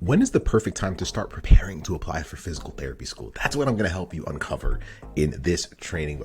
When is the perfect time to start preparing to apply for physical therapy school? That's what I'm going to help you uncover in this training.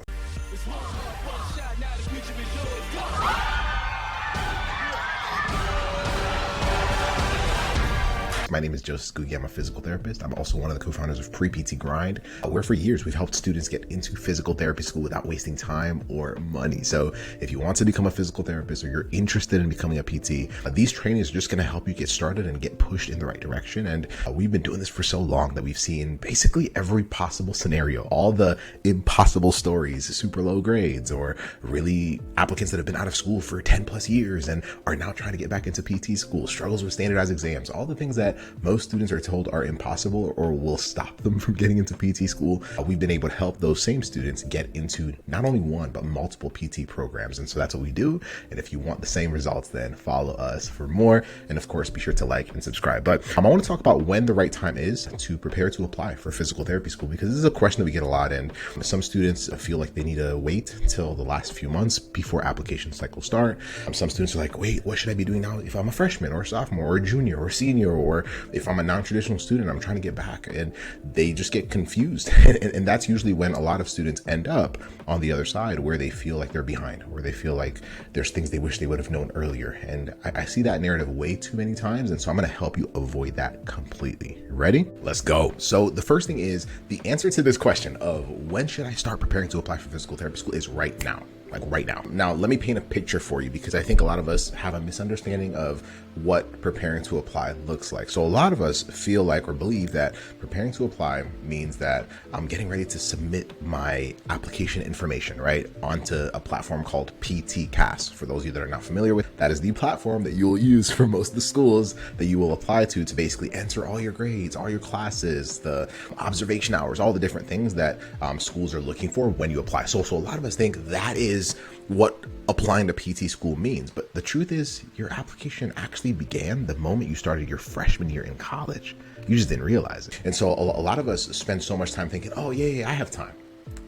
My name is Joseph Scoogie. I'm a physical therapist. I'm also one of the co-founders of Pre-PT Grind, where for years we've helped students get into physical therapy school without wasting time or money. So if you want to become a physical therapist or you're interested in becoming a PT, these trainings are just going to help you get started and get pushed in the right direction. And we've been doing this for so long that we've seen basically every possible scenario, all the impossible stories, super low grades, or really applicants that have been out of school for 10 plus years and are now trying to get back into PT school, struggles with standardized exams, all the things that most students are told are impossible or will stop them from getting into PT school. We've been able to help those same students get into not only one, but multiple PT programs. And so that's what we do. And if you want the same results, then follow us for more. And of course, be sure to like and subscribe. But I want to talk about when the right time is to prepare to apply for physical therapy school, because this is a question that we get a lot. And some students feel like they need to wait till the last few months before application cycles start. Some students are like, wait, what should I be doing now if I'm a freshman or a sophomore or a junior or a senior, or if I'm a non-traditional student, I'm trying to get back, and they just get confused. And that's usually when a lot of students end up on the other side, where they feel like they're behind, where they feel like there's things they wish they would have known earlier. And I see that narrative way too many times. And so I'm going to help you avoid that completely. Ready? Let's go. So the first thing is, the answer to this question of when should I start preparing to apply for physical therapy school is right now. Like right now. Now, let me paint a picture for you, because I think a lot of us have a misunderstanding of what preparing to apply looks like. So a lot of us feel like or believe that preparing to apply means that I'm getting ready to submit my application information, right, onto a platform called PTCast. For those of you that are not familiar with, that is the platform that you will use for most of the schools that you will apply to basically enter all your grades, all your classes, the observation hours, all the different things that schools are looking for when you apply. So a lot of us think that is what applying to PT school means. But the truth is, your application actually began the moment you started your freshman year in college. You just didn't realize it. And so a lot of us spend so much time thinking, oh yeah, I have time.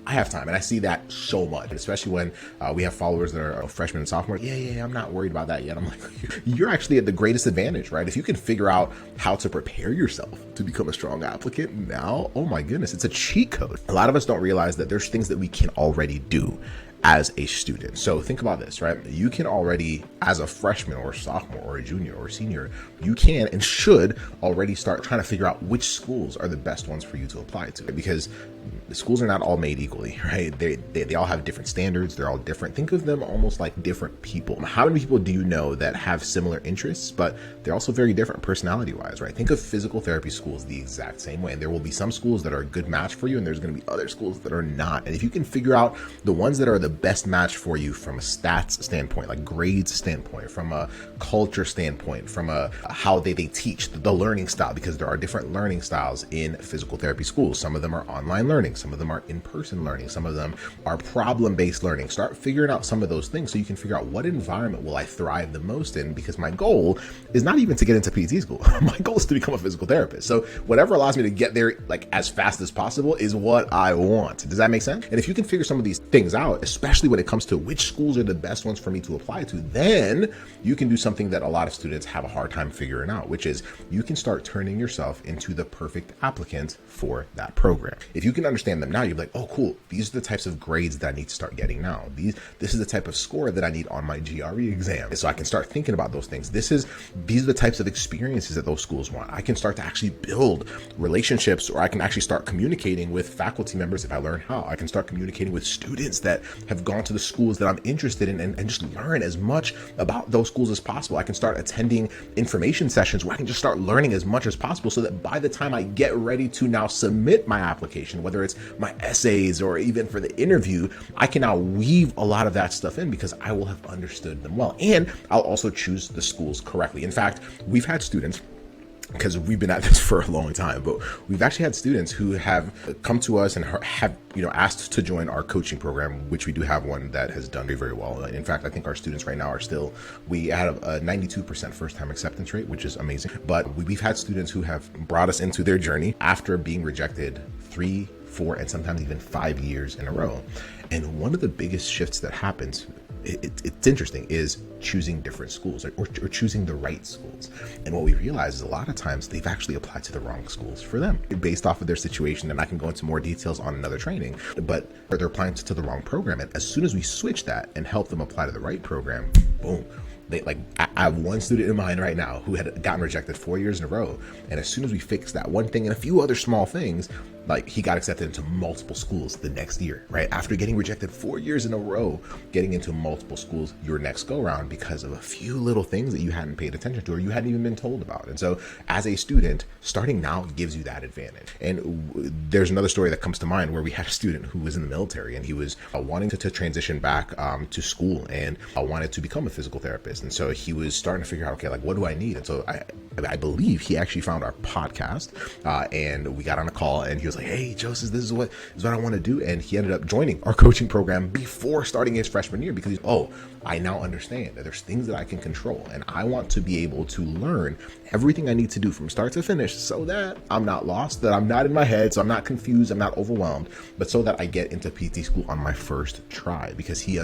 I have time. And I see that so much, especially when we have followers that are freshmen and sophomores. Yeah, I'm not worried about that yet. I'm like, you're actually at the greatest advantage, right? If you can figure out how to prepare yourself to become a strong applicant now, oh my goodness, it's a cheat code. A lot of us don't realize that there's things that we can already do as a student. So think about this, right? You can already, as a freshman or a sophomore or a junior or a senior, you can and should already start trying to figure out which schools are the best ones for you to apply to, because the schools are not all made equally, right? They all have different standards. They're all different. Think of them almost like different people. How many people do you know that have similar interests, but they're also very different personality wise, right? Think of physical therapy schools the exact same way. And there will be some schools that are a good match for you, and there's going to be other schools that are not. And if you can figure out the ones that are the best match for you from a stats standpoint, like grades standpoint, from a culture standpoint, from a how they teach, the learning style, because there are different learning styles in physical therapy schools. Some of them are online learning, some of them are in-person learning, some of them are problem-based learning. Start figuring out some of those things so you can figure out what environment will I thrive the most in, because my goal is not even to get into PT school. My goal is to become a physical therapist. So whatever allows me to get there like as fast as possible is what I want. Does that make sense? And if you can figure some of these things out, especially when it comes to which schools are the best ones for me to apply to, then you can do something that a lot of students have a hard time figuring out, which is you can start turning yourself into the perfect applicant for that program. If you can understand them now, you're like, oh, cool. These are the types of grades that I need to start getting now. This is the type of score that I need on my GRE exam. So I can start thinking about those things. These are the types of experiences that those schools want. I can start to actually build relationships, or I can actually start communicating with faculty members if I learn how. I can start communicating with students that have gone to the schools that I'm interested in, and just learn as much about those schools as possible. I can start attending information sessions where I can just start learning as much as possible, so that by the time I get ready to now submit my application, whether it's my essays or even for the interview, I can now weave a lot of that stuff in, because I will have understood them well. And I'll also choose the schools correctly. In fact, we've had students, because we've been at this for a long time, but we've actually had students who have come to us and have, asked to join our coaching program, which we do have one that has done very, very well. In fact, I think our students right now we had a 92% first time acceptance rate, which is amazing. But we've had students who have brought us into their journey after being rejected 3, 4, and sometimes even 5 years in a row. And one of the biggest shifts that happens it's interesting, is choosing different schools or choosing the right schools. And what we realize is a lot of times they've actually applied to the wrong schools for them based off of their situation. And I can go into more details on another training, but they're applying to the wrong program. And as soon as we switch that and help them apply to the right program, boom. I have one student in mind right now who had gotten rejected 4 years in a row. And as soon as we fixed that one thing and a few other small things, like he got accepted into multiple schools the next year, right? After getting rejected 4 years in a row, getting into multiple schools your next go round because of a few little things that you hadn't paid attention to or you hadn't even been told about. And so as a student, starting now gives you that advantage. And there's another story that comes to mind where we had a student who was in the military and he was wanting to transition back to school and wanted to become a physical therapist. And so he was starting to figure out, okay, like, what do I need? And so I believe he actually found our podcast and we got on a call and he was like, hey, Joseph, this is what I want to do. And he ended up joining our coaching program before starting his freshman year because I now understand that there's things that I can control and I want to be able to learn everything I need to do from start to finish so that I'm not lost, that I'm not in my head, so I'm not confused, I'm not overwhelmed, but so that I get into PT school on my first try, because he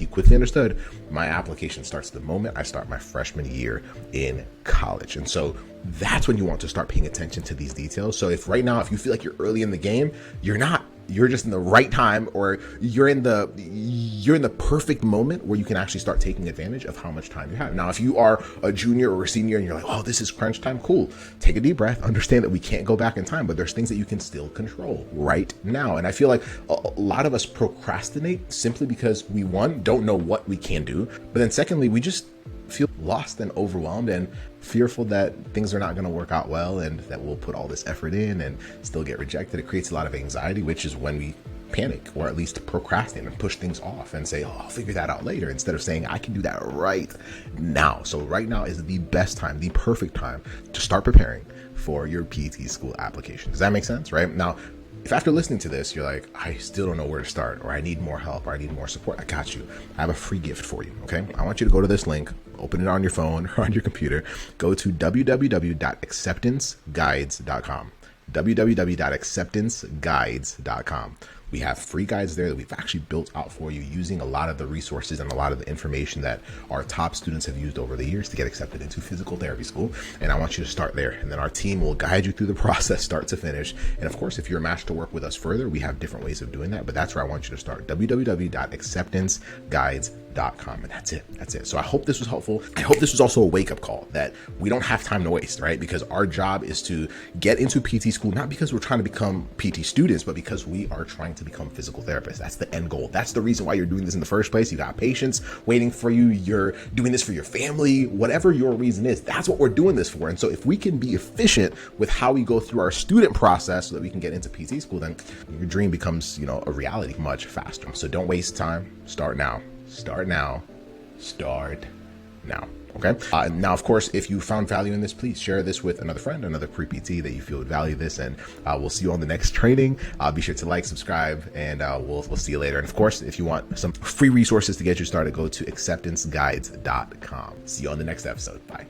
quickly understood my application starts the moment I start my freshman year in college. And so that's when you want to start paying attention to these details. So if right now, if you feel like you're early in the game, you're not. You're just in the right time, or you're in the perfect moment where you can actually start taking advantage of how much time you have. Now, if you are a junior or a senior and you're like, oh, this is crunch time, cool. Take a deep breath, understand that we can't go back in time, but there's things that you can still control right now. And I feel like a lot of us procrastinate simply because we, one, don't know what we can do, but then secondly, we just feel lost and overwhelmed and fearful that things are not going to work out well and that we'll put all this effort in and still get rejected. It creates a lot of anxiety, which is when we panic or at least procrastinate and push things off and say, oh, I'll figure that out later, instead of saying I can do that right now. So right now is the best time, the perfect time to start preparing for your PT school application. Does that make sense? Right now, if after listening to this, you're like, I still don't know where to start, or I need more help, or I need more support, I got you. I have a free gift for you, okay? I want you to go to this link, open it on your phone or on your computer, go to www.acceptanceguides.com, www.acceptanceguides.com. We have free guides there that we've actually built out for you using a lot of the resources and a lot of the information that our top students have used over the years to get accepted into physical therapy school. And I want you to start there. And then our team will guide you through the process, start to finish. And of course, if you're a match to work with us further, we have different ways of doing that. But that's where I want you to start, www.acceptanceguides.com. And that's it. So I hope this was helpful. I hope this was also a wake-up call that we don't have time to waste, right? Because our job is to get into PT school, not because we're trying to become PT students, but because we are trying to become physical therapists. That's the end goal. That's the reason why you're doing this in the first place. You got patients waiting for you. You're doing this for your family, whatever your reason is. That's what we're doing this for. And so if we can be efficient with how we go through our student process so that we can get into PT school, then your dream becomes, a reality much faster. So don't waste time. Start now. Okay. Now, of course, if you found value in this, please share this with another friend, another pre-PT that you feel would value this, and we'll see you on the next training. Be sure to like, subscribe, and we'll see you later. And of course, if you want some free resources to get you started, go to acceptanceguides.com. See you on the next episode. Bye.